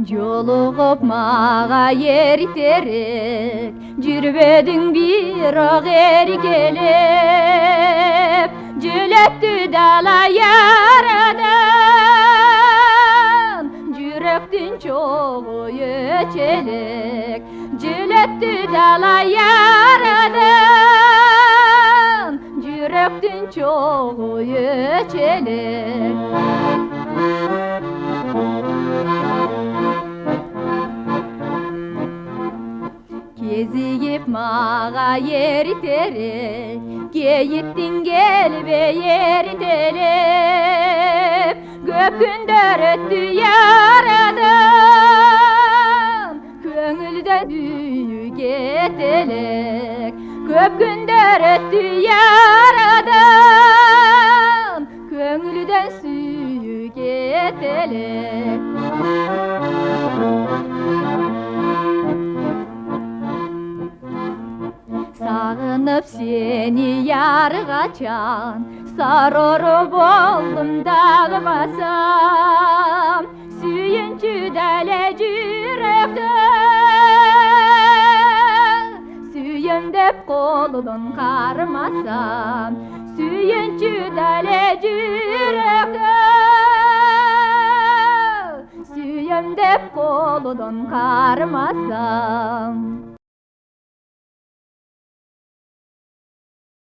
Жолугуп мага ертерек, жүрбөдүң бирок эркелеп, жөлөттү дала ярадан, жүрөктүн чогу өчөлөк, жөлөттү дала ярадан, жүрөктүн чогу өчөлөк. Кезигип мага ертерек, кейиттиң келбей эртелеп, көп күндөр өттү ярадан, көңүлдөн сүйүү кетелек. Көп күндөр өттү ярадан, көңүлдөн сүйүү кетелек. Сагынып сени яргачан, сарору болдум дагы басам, сүйүнчү деле жүрөктө, сүйөм деп колдон кармасам, сүйүнчү деле жүрөктө, сүйөм деп колдон кармасам.